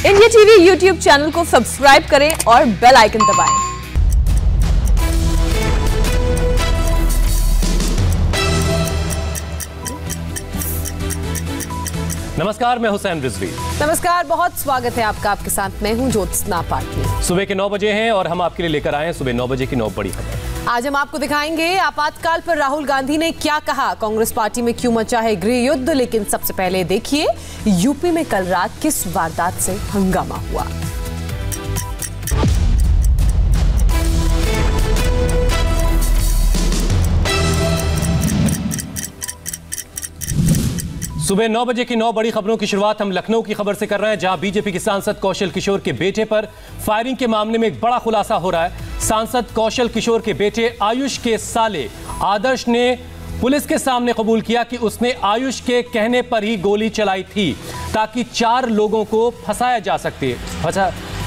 India TV YouTube channel को subscribe करें और बेल आइकन दबाएं। नमस्कार, मैं हुसैन रिजवी। नमस्कार, बहुत स्वागत है आपका। आपके साथ मैं हूं ज्योत्सना पाटिल। सुबह के 9 बजे हैं और हम आपके लिए लेकर आए हैं सुबह 9 बजे की 9 बड़ी खबर। आज हम आपको दिखाएंगे आपातकाल पर राहुल गांधी ने क्या कहा, कांग्रेस पार्टी में क्यों मचा है गृह युद्ध। लेकिन सबसे पहले देखिए यूपी में कल रात किस वारदात से हंगामा हुआ। सुबह 9 बजे की 9 बड़ी खबरों की शुरुआत हम लखनऊ की खबर से कर रहे हैं, जहां बीजेपी के सांसद कौशल किशोर के बेटे पर फायरिंग के मामले में एक बड़ा खुलासा हो रहा है। सांसद कौशल किशोर के बेटे आयुष के साले आदर्श ने पुलिस के सामने कबूल किया कि उसने आयुष के कहने पर ही गोली चलाई थी ताकि 4 लोगों को फंसाया जा सके।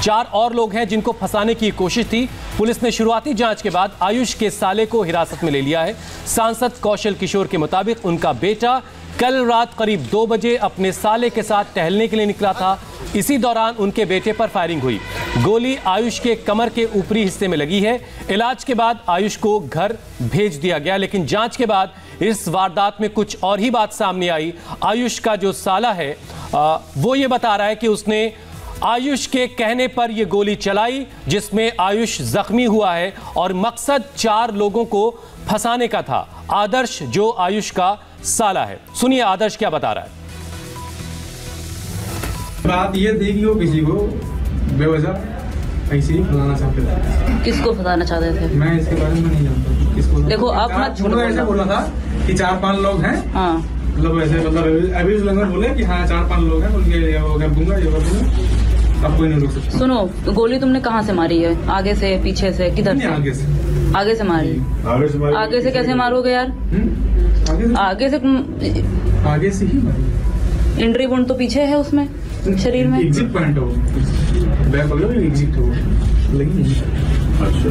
4 और लोग हैं जिनको फंसाने की कोशिश थी। पुलिस ने शुरुआती जांच के बाद आयुष के साले को हिरासत में ले लिया है। सांसद कौशल किशोर के मुताबिक उनका बेटा कल रात करीब 2 बजे अपने साले के साथ टहलने के लिए निकला था। इसी दौरान उनके बेटे पर फायरिंग हुई। गोली आयुष के कमर के ऊपरी हिस्से में लगी है। इलाज के बाद आयुष को घर भेज दिया गया, लेकिन जांच के बाद इस वारदात में कुछ और ही बात सामने आई। आयुष का जो साला है वो ये बता रहा है कि उसने आयुष के कहने पर यह गोली चलाई, जिसमें आयुष जख्मी हुआ है और मकसद 4 लोगों को फंसाने का था। आदर्श जो आयुष का साला है, सुनिए आदर्श क्या बता रहा है। बात ये थी कि वो किसी को बेवजह ऐसे ही फंसाना चाहते थे। किसको फंसाना चाहते थे? मैं इसके बारे में नहीं जानता किसको। देखो आप मत झूठ बोलो। ऐसे बोला था कि 4-5 लोग हैं। हाँ, मतलब ऐसे मतलब अभी लंगर बोले कि हाँ 4-5 लोग हैं, उनके दूंगा ये दूंगा। अब कोई नहीं रोक सकता। सुनो, गोली तुमने कहाँ से मारी है? आगे से, पीछे से, किधर से? आगे से। आगे से मारी? आगे से कैसे मारोगे यार? आगे से ही मारी। इंट्री वुंड तो पीछे है उसमें शरीर में। एग्जिट पॉइंट हो, बैक हो, एग्जिट हो लेकिन। अच्छा,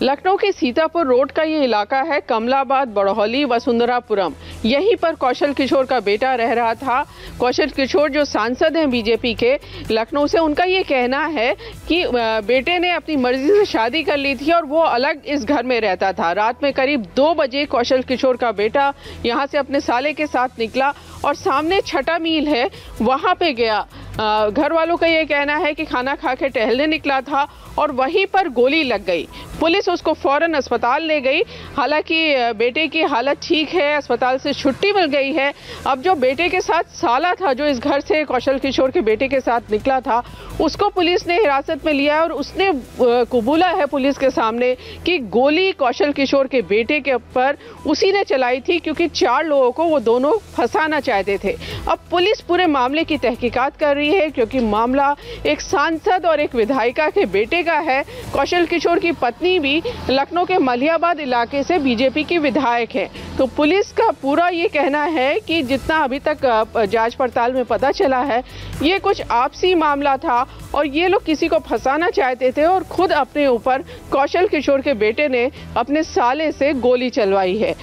लखनऊ के सीतापुर रोड का ये इलाका है कमलाबाद, बड़ौली, वसुंधरापुरम। यहीं पर कौशल किशोर का बेटा रह रहा था। कौशल किशोर जो सांसद हैं बीजेपी के लखनऊ से, उनका ये कहना है कि बेटे ने अपनी मर्जी से शादी कर ली थी और वो अलग इस घर में रहता था। रात में करीब 2 बजे कौशल किशोर का बेटा यहाँ से अपने साले के साथ निकला और सामने छठा मील है वहाँ पे गया। घर वालों का ये कहना है कि खाना खा के टहलने निकला था और वहीं पर गोली लग गई। पुलिस उसको फौरन अस्पताल ले गई। हालांकि बेटे की हालत ठीक है, अस्पताल से छुट्टी मिल गई है। अब जो बेटे के साथ साला था, जो इस घर से कौशल किशोर के बेटे के साथ निकला था, उसको पुलिस ने हिरासत में लिया और उसने कबूला है पुलिस के सामने कि गोली कौशल किशोर के बेटे के ऊपर उसी ने चलाई थी, क्योंकि 4 लोगों को वो दोनों फंसाना चाहते थे। अब पुलिस पूरे मामले की तहकीकात कर रही है, क्योंकि मामला एक सांसद और एक विधायिका के बेटे का है। कौशल किशोर की पत्नी भी लखनऊ के मलियाबाद इलाके से बीजेपी की विधायक है। तो पुलिस का पूरा ये कहना है कि जितना अभी तक जांच पड़ताल में पता चला है, ये कुछ आपसी मामला था और ये लोग किसी को फंसाना चाहते थे और खुद अपने ऊपर कौशल किशोर के बेटे ने अपने साले से गोली चलवाई है।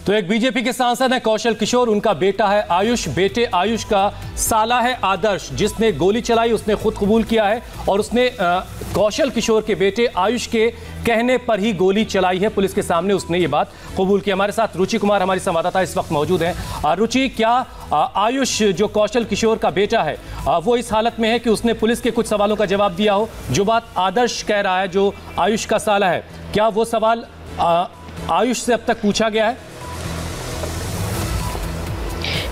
तो एक बीजेपी के सांसद है कौशल किशोर, उनका बेटा है आयुष, बेटे आयुष का साला है आदर्श, जिसने गोली चलाई उसने खुद कबूल किया है और उसने कौशल किशोर के बेटे आयुष के कहने पर ही गोली चलाई है। पुलिस के सामने उसने ये बात कबूल की। हमारे साथ रुचि कुमार हमारी संवाददाता इस वक्त मौजूद हैं। रुचि, क्या आयुष जो कौशल किशोर का बेटा है वो इस हालत में है कि उसने पुलिस के कुछ सवालों का जवाब दिया हो? जो बात आदर्श कह रहा है, जो आयुष का साला है, क्या वो सवाल आयुष से अब तक पूछा गया है?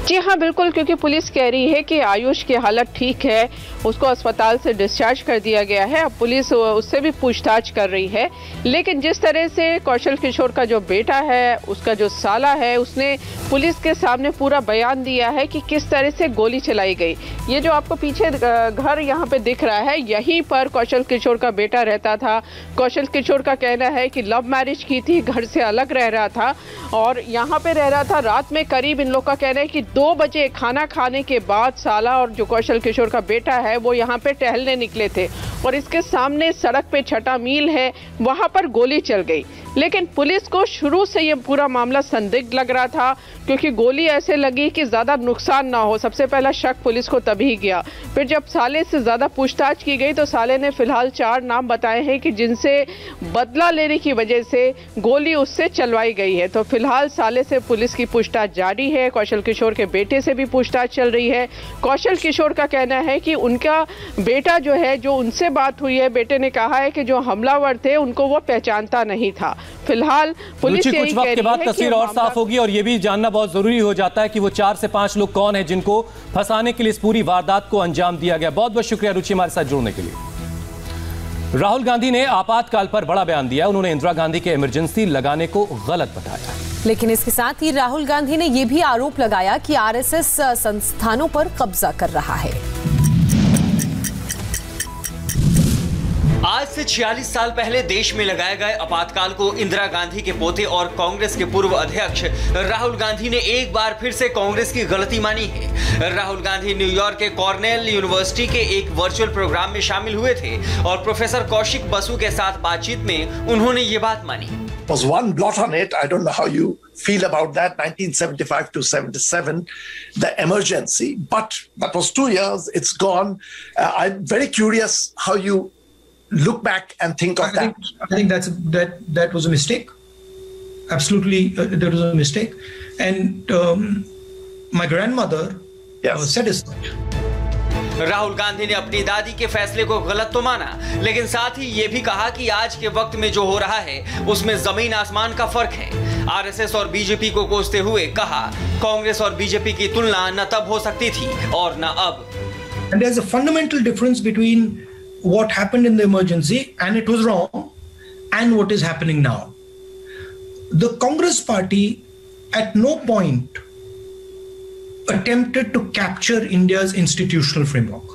जी हाँ, बिल्कुल, क्योंकि पुलिस कह रही है कि आयुष की हालत ठीक है, उसको अस्पताल से डिस्चार्ज कर दिया गया है। अब पुलिस उससे भी पूछताछ कर रही है। लेकिन जिस तरह से कौशल किशोर का जो बेटा है, उसका जो साला है, उसने पुलिस के सामने पूरा बयान दिया है कि किस तरह से गोली चलाई गई। ये जो आपको पीछे घर यहाँ पे दिख रहा है, यहीं पर कौशल किशोर का बेटा रहता था। कौशल किशोर का कहना है कि लव मैरिज की थी, घर से अलग रह रहा था और यहाँ पे रह रहा था। रात में करीब इन लोग का कहना है कि 2 बजे खाना खाने के बाद साला और जो कौशल किशोर का बेटा है वो यहाँ पे टहलने निकले थे और इसके सामने सड़क पे छठा मील है, वहाँ पर गोली चल गई। लेकिन पुलिस को शुरू से ये पूरा मामला संदिग्ध लग रहा था, क्योंकि गोली ऐसे लगी कि ज़्यादा नुकसान ना हो। सबसे पहला शक पुलिस को तभी गया। फिर जब साले से ज़्यादा पूछताछ की गई तो साले ने फिलहाल 4 नाम बताए हैं कि जिनसे बदला लेने की वजह से गोली उससे चलवाई गई है। तो फिलहाल साले से पुलिस की पूछताछ जारी है। कौशल किशोर के बेटे से भी पूछताछ चल रही है। कौशल किशोर का कहना है कि उनका बेटा जो है, जो उनसे बात हुई है, बेटे ने कहा है कि जो हमलावर थे उनको वो पहचानता नहीं था। फिलहाल पुलिस कुछ वक्त के बाद तस्वीर और साफ होगी और ये भी जानना बहुत जरूरी हो जाता है कि वो 4 से 5 लोग कौन हैं जिनको फंसाने के लिए इस पूरी वारदात को अंजाम दिया गया। बहुत बहुत शुक्रिया रुचि हमारे साथ जुड़ने के लिए। राहुल गांधी ने आपातकाल पर बड़ा बयान दिया। उन्होंने इंदिरा गांधी के इमरजेंसी लगाने को गलत बताया। लेकिन इसके साथ ही राहुल गांधी ने यह भी आरोप लगाया कि आरएसएस संस्थानों पर कब्जा कर रहा है। आज से 46 साल पहले देश में लगाए गए आपातकाल को इंदिरा गांधी के पोते और कांग्रेस के पूर्व अध्यक्ष राहुल गांधी ने एक बार फिर से कांग्रेस की गलती मानी है। राहुल गांधी न्यूयॉर्क के कॉर्नेल यूनिवर्सिटी के एक वर्चुअल प्रोग्राम में शामिल हुए थे और प्रोफेसर कौशिक बसु के साथ बातचीत में उन्होंने ये बात मानी। Was one blot on it. I don't know how you feel about that. 1975 to 77, the emergency, but that was 2 years. It's gone. I'm very curious how you look back and think of that. I think that was a mistake. Absolutely, that was a mistake. And my grandmother said as such. Rahul Gandhi ने अपनी दादी के फैसले को गलत तो माना, लेकिन साथ ही ये भी कहा कि आज के वक्त में जो हो रहा है उसमें जमीन आसमान का फर्क है। आरएसएस और बीजेपी को कोसते हुए कहा, कांग्रेस और बीजेपी की तुलना न तब हो सकती थी और न अब। And there's a fundamental difference between what happened in the emergency and it was wrong and what is happening now. The Congress party at no point attempted to capture India's institutional framework.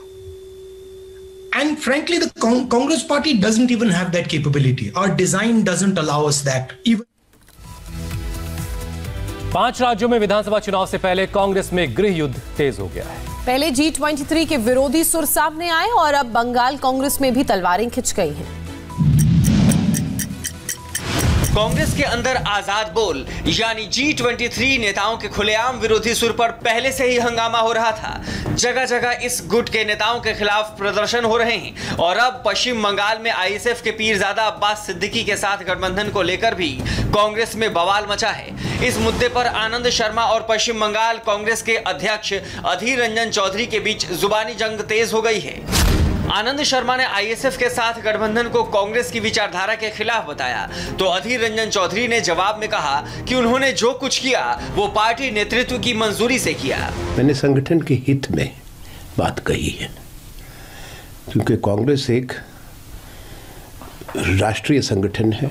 And frankly, the Congress party doesn't even have that capability. Our design doesn't allow us that. 5 राज्यों में विधानसभा चुनाव से पहले कांग्रेस में गृह युद्ध तेज हो गया है। पहले G23 के विरोधी सुर सामने आए और अब बंगाल कांग्रेस में भी तलवारें खिंच गई हैं। कांग्रेस के अंदर आजाद बोल यानी G23 नेताओं के खुलेआम विरोधी सुर पर पहले से ही हंगामा हो रहा था। जगह जगह इस गुट के नेताओं के खिलाफ प्रदर्शन हो रहे हैं और अब पश्चिम बंगाल में आईएसएफ के पीरजादा अब्बास सिद्दीकी के साथ गठबंधन को लेकर भी कांग्रेस में बवाल मचा है। इस मुद्दे पर आनंद शर्मा और पश्चिम बंगाल कांग्रेस के अध्यक्ष अधीर रंजन चौधरी के बीच जुबानी जंग तेज हो गई है। आनंद शर्मा ने आईएसएफ के साथ गठबंधन को कांग्रेस की विचारधारा के खिलाफ बताया, तो अधीर रंजन चौधरी ने जवाब में कहा कि उन्होंने जो कुछ किया वो पार्टी नेतृत्व की मंजूरी से किया। मैंने संगठन के हित में बात कही है, क्योंकि कांग्रेस एक राष्ट्रीय संगठन है,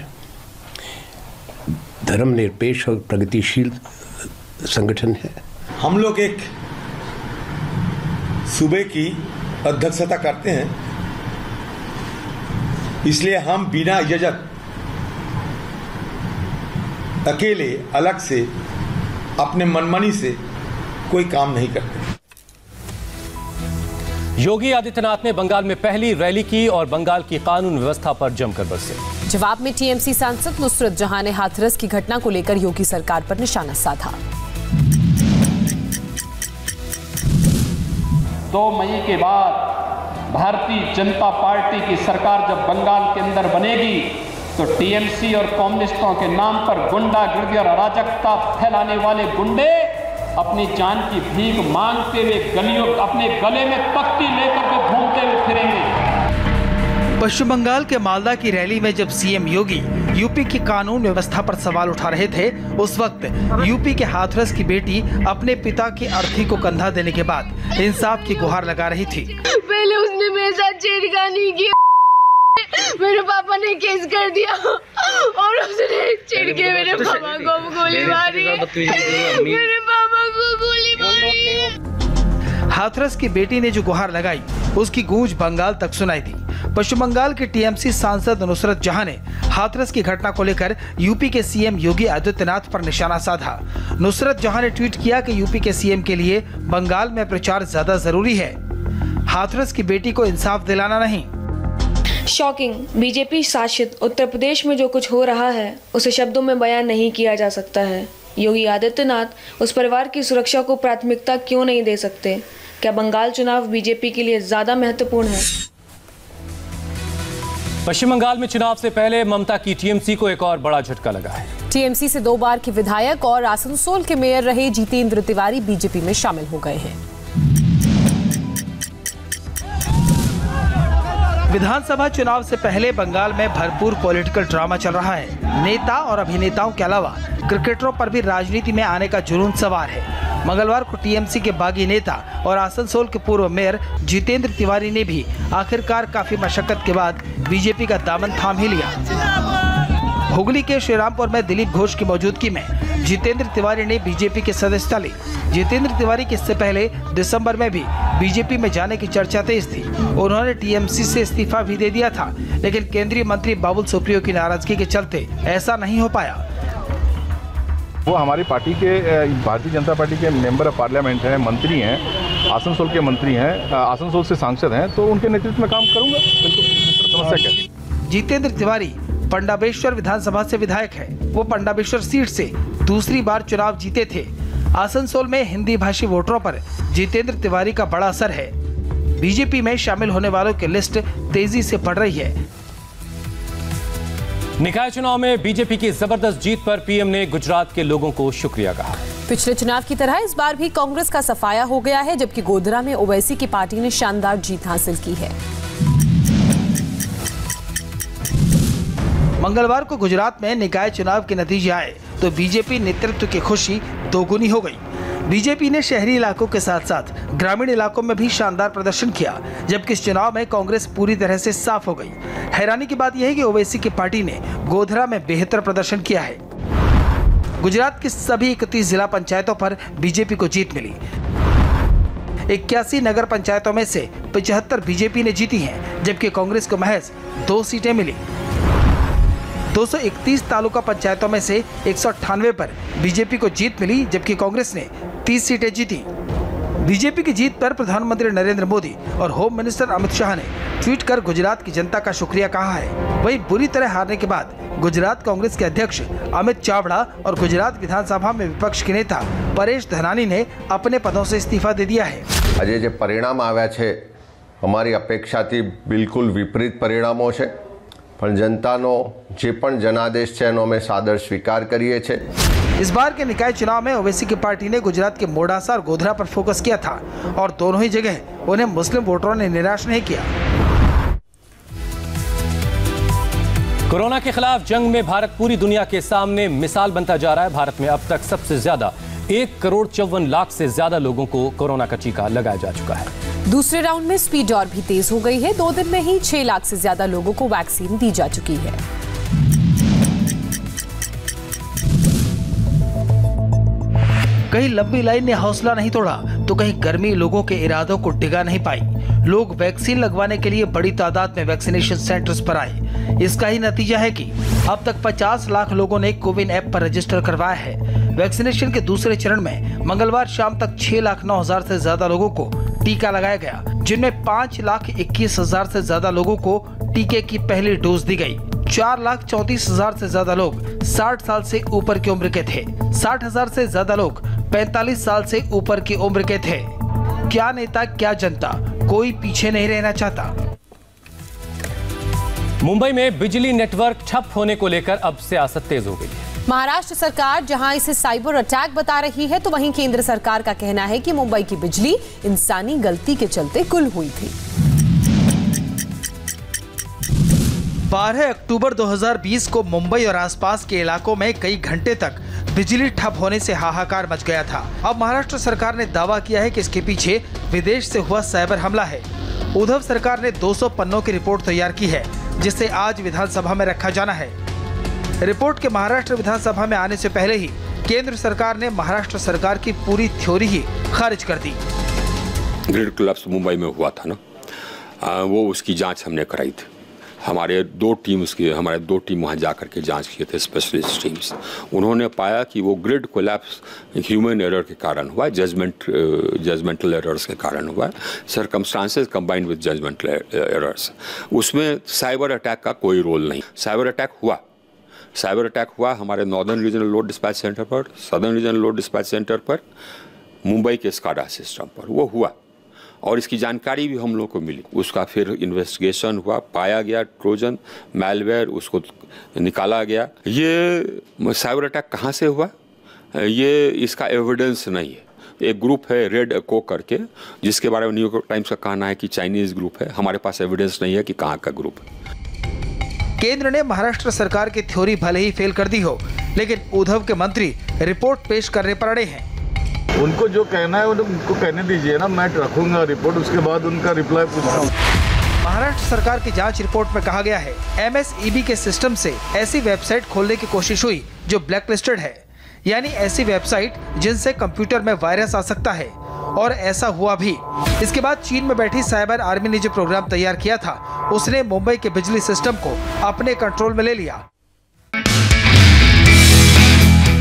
धर्मनिरपेक्ष और प्रगतिशील संगठन है। हम लोग एक सूबे की अध्यक्षता करते हैं, इसलिए हम बिना इजाजत अकेले अलग से अपने मनमानी से कोई काम नहीं करते। योगी आदित्यनाथ ने बंगाल में पहली रैली की और बंगाल की कानून व्यवस्था पर जमकर बरसे। जवाब में टीएमसी सांसद नुसरत जहां ने हाथरस की घटना को लेकर योगी सरकार पर निशाना साधा। 2 मई के बाद भारतीय जनता पार्टी की सरकार जब बंगाल के अंदर बनेगी तो टीएमसी और कम्युनिस्टों के नाम पर गुंडागर्दी और अराजकता फैलाने वाले गुंडे अपनी जान की भीख मांगते हुए गलियों अपने गले में तख्ती लेकर के घूमते हुए फिरेंगे। पश्चिम बंगाल के मालदा की रैली में जब सीएम योगी यूपी की कानून व्यवस्था पर सवाल उठा रहे थे, उस वक्त यूपी के हाथरस की बेटी अपने पिता की अर्थी को कंधा देने के बाद इंसाफ की गुहार लगा रही थी। पहले उसने मेरे साथ छेड़खानी की, मेरे पापा ने केस कर दिया और उसने चिढ़ के मेरे पापा को गोली मारी, मेरे पापा को गोली मारी। हाथरस की बेटी ने जो गुहार लगाई उसकी गूंज बंगाल तक सुनाई दी। पश्चिम बंगाल के टीएमसी सांसद नुसरत जहां ने हाथरस की घटना को लेकर यूपी के सीएम योगी आदित्यनाथ पर निशाना साधा। नुसरत जहां ने ट्वीट किया कि यूपी के सीएम के लिए बंगाल में प्रचार ज्यादा जरूरी है, हाथरस की बेटी को इंसाफ दिलाना नहीं। शॉकिंग। बीजेपी शासित उत्तर प्रदेश में जो कुछ हो रहा है उसे शब्दों में बयान नहीं किया जा सकता है। योगी आदित्यनाथ उस परिवार की सुरक्षा को प्राथमिकता क्यों नहीं दे सकते? क्या बंगाल चुनाव बीजेपी के लिए ज्यादा महत्वपूर्ण है? पश्चिम बंगाल में चुनाव से पहले ममता की टीएमसी को एक और बड़ा झटका लगा है। टीएमसी से 2 बार के विधायक और आसनसोल के मेयर रहे जितेंद्र तिवारी बीजेपी में शामिल हो गए हैं। विधानसभा चुनाव से पहले बंगाल में भरपूर पॉलिटिकल ड्रामा चल रहा है। नेता और अभिनेताओं के अलावा क्रिकेटरों पर भी राजनीति में आने का जुनून सवार है। मंगलवार को टीएमसी के बागी नेता और आसनसोल के पूर्व मेयर जितेंद्र तिवारी ने भी आखिरकार काफी मशक्कत के बाद बीजेपी का दामन थाम ही लिया। हुगली के श्रीरामपुर में दिलीप घोष की मौजूदगी में जितेंद्र तिवारी ने बीजेपी की सदस्यता ली। जितेंद्र तिवारी की इससे पहले दिसंबर में भी बीजेपी में जाने की चर्चा तेज थी। उन्होंने टीएमसी से इस्तीफा भी दे दिया था, लेकिन केंद्रीय मंत्री बाबुल सुप्रियो की नाराजगी के चलते ऐसा नहीं हो पाया। वो हमारी पार्टी के भारतीय जनता पार्टी के मेंबर ऑफ पार्लियामेंट हैं, मंत्री हैं, आसनसोल के मंत्री हैं, आसनसोल से सांसद हैं, तो उनके नेतृत्व में काम करूंगा। बिल्कुल समस्या क्या। जितेंद्र तिवारी पंडाबेश्वर विधानसभा से विधायक है। वो पंडाबेश्वर सीट से दूसरी बार चुनाव जीते थे। आसनसोल में हिंदी भाषी वोटरों पर जितेंद्र तिवारी का बड़ा असर है। बीजेपी में शामिल होने वालों की लिस्ट तेजी से बढ़ रही है। निकाय चुनाव में बीजेपी की जबरदस्त जीत पर पीएम ने गुजरात के लोगों को शुक्रिया कहा। पिछले चुनाव की तरह इस बार भी कांग्रेस का सफाया हो गया है, जबकि गोधरा में ओवैसी की पार्टी ने शानदार जीत हासिल की है। मंगलवार को गुजरात में निकाय चुनाव के नतीजे आए तो बीजेपी नेतृत्व की खुशी दोगुनी हो गई। बीजेपी ने शहरी इलाकों के साथ साथ ग्रामीण इलाकों में भी शानदार प्रदर्शन किया, जबकि इस चुनाव में कांग्रेस पूरी तरह से साफ हो गई। हैरानी की बात यह है कि ओवैसी की पार्टी ने गोधरा में बेहतर प्रदर्शन किया है। गुजरात की सभी 31 जिला पंचायतों पर बीजेपी को जीत मिली। 81 नगर पंचायतों में से 75 बीजेपी ने जीती हैं, जबकि कांग्रेस को महज 2 सीटें मिली। 231 तालुका पंचायतों में से 198 पर बीजेपी को जीत मिली, जबकि कांग्रेस ने 30 सीटें जीती। बीजेपी की जीत पर प्रधानमंत्री नरेंद्र मोदी और होम मिनिस्टर अमित शाह ने ट्वीट कर गुजरात की जनता का शुक्रिया कहा है। वहीं बुरी तरह हारने के बाद गुजरात कांग्रेस के अध्यक्ष अमित चावड़ा और गुजरात विधानसभा में विपक्ष के नेता परेश धनानी ने अपने पदों से इस्तीफा दे दिया है। આજે જે પરિણામ આવ્યા છે અમારી અપેક્ષાથી બિલકુલ વિપરીત પરિણામો છે, પણ जनताનો જે પણ જનાદેશ છે એનો અમે સાદર સ્વીકાર કરીએ છીએ। इस बार के निकाय चुनाव में ओवैसी की पार्टी ने गुजरात के मोडासा और गोधरा पर फोकस किया था और दोनों ही जगह उन्हें मुस्लिम वोटरों ने निराश नहीं किया। कोरोना के खिलाफ जंग में भारत पूरी दुनिया के सामने मिसाल बनता जा रहा है। भारत में अब तक सबसे ज्यादा 1,54,00,000 से ज्यादा लोगों को कोरोना का टीका लगाया जा चुका है। दूसरे राउंड में स्पीड और भी तेज हो गई है। 2 दिन में ही 6 लाख से ज्यादा लोगों को वैक्सीन दी जा चुकी है। कहीं लंबी लाइन ने हौसला नहीं तोड़ा तो कहीं गर्मी लोगों के इरादों को डिगा नहीं पाई। लोग वैक्सीन लगवाने के लिए बड़ी तादाद में वैक्सीनेशन सेंटर्स पर आए। इसका ही नतीजा है कि अब तक 50 लाख लोगों ने कोविन ऐप पर रजिस्टर करवाया है। वैक्सीनेशन के दूसरे चरण में मंगलवार शाम तक 6,09,000 से ज्यादा लोगों को टीका लगाया गया, जिनमें 5,21,000 से ज्यादा लोगों को टीके की पहली डोज दी गई। 4,34,000 से ज्यादा लोग 60 साल से ऊपर की उम्र के थे। 60,000 से ज्यादा लोग 45 साल से ऊपर की उम्र के थे। क्या नेता क्या जनता, कोई पीछे नहीं रहना चाहता। मुंबई में बिजली नेटवर्क ठप होने को लेकर अब सियासत तेज हो गई है। महाराष्ट्र सरकार जहां इसे साइबर अटैक बता रही है, तो वहीं केंद्र सरकार का कहना है कि मुंबई की बिजली इंसानी गलती के चलते गुल हुई थी। 12 अक्टूबर 2020 को मुंबई और आसपास के इलाकों में कई घंटे तक बिजली ठप होने से हाहाकार मच गया था। अब महाराष्ट्र सरकार ने दावा किया है कि इसके पीछे विदेश से हुआ साइबर हमला है। उद्धव सरकार ने 200 पन्नों की रिपोर्ट तैयार की है, जिसे आज विधानसभा में रखा जाना है। रिपोर्ट के महाराष्ट्र विधानसभा में आने से पहले ही केंद्र सरकार ने महाराष्ट्र सरकार की पूरी थ्योरी ही खारिज कर दी। ग्रिड कोलैप्स मुंबई में हुआ था ना, वो उसकी जांच हमने कराई थी। हमारे दो टीम वहाँ जा करके जांच किए थे, स्पेशलिस्ट टीम्स। उन्होंने पाया कि वो ग्रिड कोलैप्स ह्यूमन एरर के कारण हुआ, जजमेंटल एरर्स के कारण हुआ, circumstances combined with judgemental errors. उसमें साइबर अटैक का कोई रोल नहीं। साइबर अटैक हुआ हमारे northern regional load dispatch centre पर, southern regional load dispatch centre पर, मुंबई के स्काडा सिस्टम पर वो हुआ, और इसकी जानकारी भी हम लोग को मिली। उसका फिर इन्वेस्टिगेशन हुआ, पाया गया ट्रोजन मैलवेयर, उसको निकाला गया। ये साइबर अटैक कहाँ से हुआ, ये इसका एविडेंस नहीं है। एक ग्रुप है रेड एको करके, जिसके बारे में न्यूयॉर्क टाइम्स का कहना है कि चाइनीज ग्रुप है। हमारे पास एविडेंस नहीं है कि कहाँ का ग्रुप है। केंद्र ने महाराष्ट्र सरकार की थ्योरी भले ही फेल कर दी हो, लेकिन उद्धव के मंत्री रिपोर्ट पेश करने पर अड़े हैं। उनको जो कहना है उनको कहने दीजिए ना, मैं रखूंगा रिपोर्ट, उसके बाद उनका रिप्लाई पूछता हूँ। महाराष्ट्र सरकार की जांच रिपोर्ट में कहा गया है MSEB के सिस्टम से ऐसी वेबसाइट खोलने की कोशिश हुई जो ब्लैकलिस्टेड है, यानी ऐसी वेबसाइट जिनसे कंप्यूटर में वायरस आ सकता है, और ऐसा हुआ भी। इसके बाद चीन में बैठी साइबर आर्मी ने जो प्रोग्राम तैयार किया था, उसने मुंबई के बिजली सिस्टम को अपने कंट्रोल में ले लिया।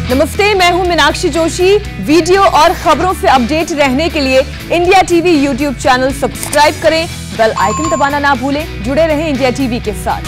नमस्ते, मैं हूं मीनाक्षी जोशी। वीडियो और खबरों से अपडेट रहने के लिए India TV YouTube channel subscribe करें, बेल आइकन दबाना ना भूलें। जुड़े रहें इंडिया टीवी के साथ।